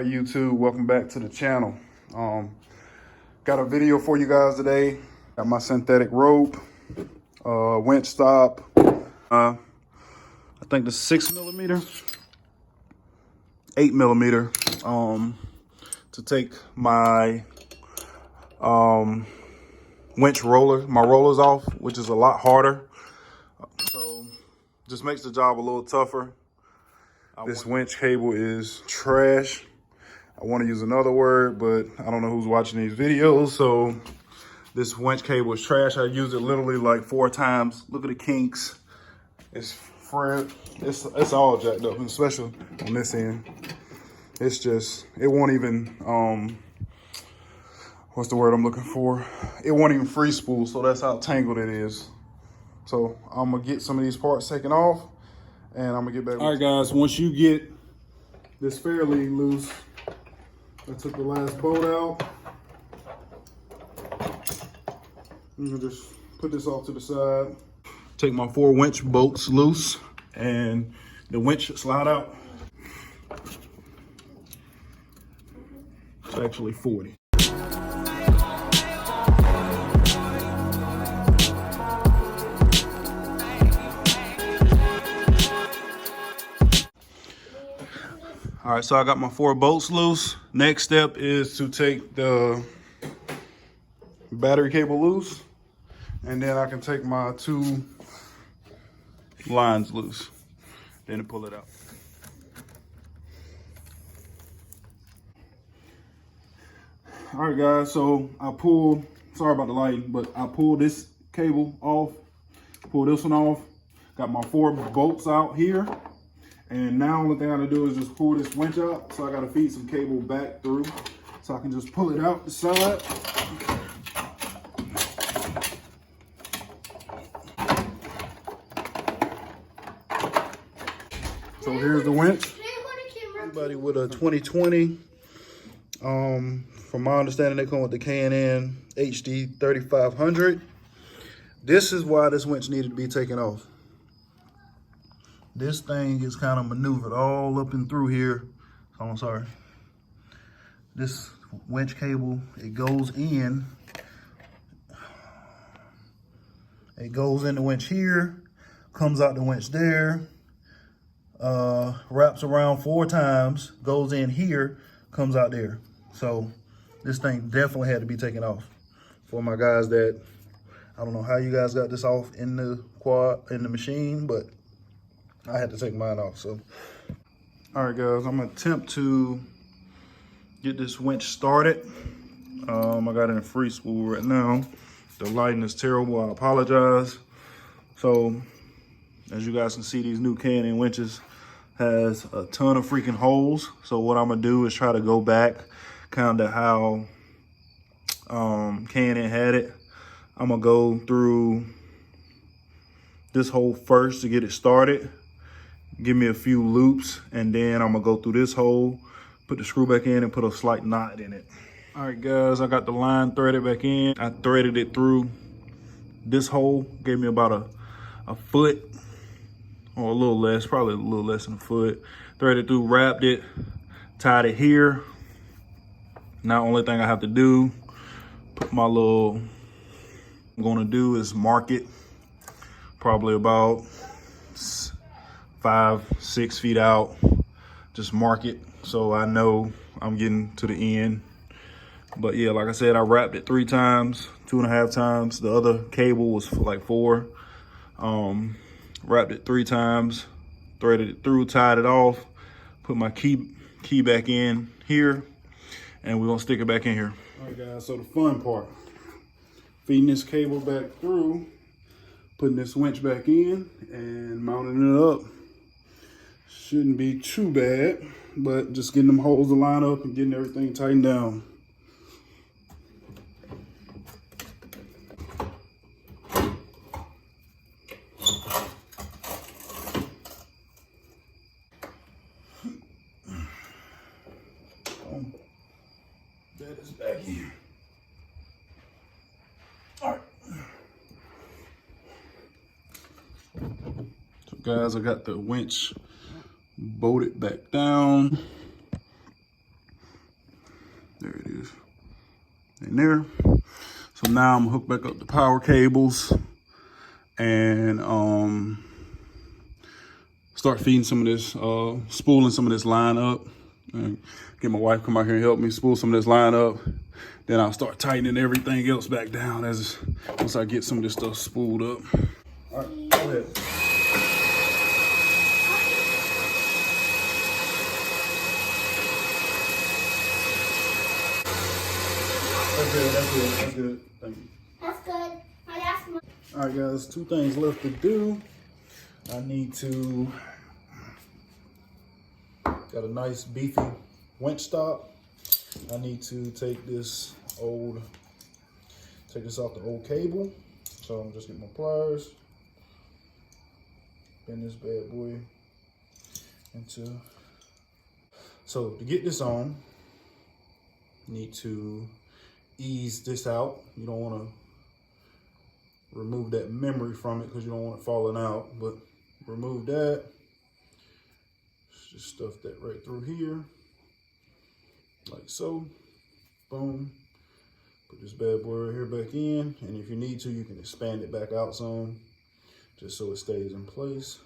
right, YouTube, welcome back to the channel. Got a video for you guys today. Got my synthetic rope, winch stop. I think the 6mm, 8mm, to take my winch roller, my rollers off, which is a lot harder. So just makes the job a little tougher. This winch cable is trash. I want to use another word, but I don't know who's watching these videos. So this winch cable is trash. I used it literally like 4 times. Look at the kinks. It's it's all jacked up, especially on this end. It's just, it won't even, what's the word I'm looking for? It won't even free spool, so that's how tangled it is. So I'm gonna get some of these parts taken off and I'm gonna get back. All right, guys, once you get this fairly loose, I took the last bolt out. I'm gonna just put this off to the side. Take my 4 winch bolts loose and the winch should slide out. It's actually 40. All right, so I got my 4 bolts loose. Next step is to take the battery cable loose, and then I can take my 2 lines loose, then to pull it out. All right, guys, so I pulled, sorry about the lighting, but I pulled this cable off, pulled this one off, got my 4 bolts out here. And now only thing I gotta do is just pull this winch out. So I gotta feed some cable back through so I can just pull it out the side. So here's the winch. Everybody with a 2020. From my understanding, they come with the K&N HD 3500. This is why this winch needed to be taken off. This thing is kind of maneuvered all up and through here. Oh, I'm sorry. This winch cable, it goes in. It goes in the winch here, comes out the winch there, wraps around 4 times, goes in here, comes out there. So this thing definitely had to be taken off. For my guys that, I don't know how you guys got this off in the machine, but I had to take mine off. So, all right, guys, I'm gonna attempt to get this winch started. I got it in free spool right now. The lighting is terrible, I apologize. So, as you guys can see, these new K&N winches has a ton of freaking holes. So what I'm gonna do is try to go back kind of how K&N had it. I'm gonna go through this hole first to get it started. Give me a few loops, and then I'm gonna go through this hole, put the screw back in and put a slight knot in it. All right, guys, I got the line threaded back in. I threaded it through this hole, gave me about a foot or a little less, probably a little less than a foot. Threaded through, wrapped it, tied it here. Now, only thing I have to do, put my little, I'm gonna do is mark it probably about 5-6 feet out. Just mark it so I know I'm getting to the end. But yeah, like I said, I wrapped it 3 times, 2.5 times. The other cable was for like 4. Wrapped it 3 times, threaded it through, tied it off, put my key back in here, and we're gonna stick it back in here. All right, guys, so the fun part, feeding this cable back through, putting this winch back in and mounting it up. Shouldn't be too bad, but just getting them holes to line up and getting everything tightened down. That is back here. All right. So guys, I got the winch bolted back down. There it is. In there. So now I'm gonna hook back up the power cables and start feeding some of this, spooling some of this line up. And get my wife come out here and help me spool some of this line up. Then I'll start tightening everything else back down once I get some of this stuff spooled up. All right, go ahead. That's good. Thank you. That's good. All right, guys, 2 things left to do. I need to, got a nice beefy winch stop. I need to take this off the old cable. So I'm just getting my pliers, bend this bad boy into. So to get this on, you need to ease this out. You don't want to remove that memory from it because you don't want it falling out, but remove that. Just stuff that right through here, like so. Boom. Put this bad boy right here back in, and if you need to, you can expand it back out some, just so it stays in place.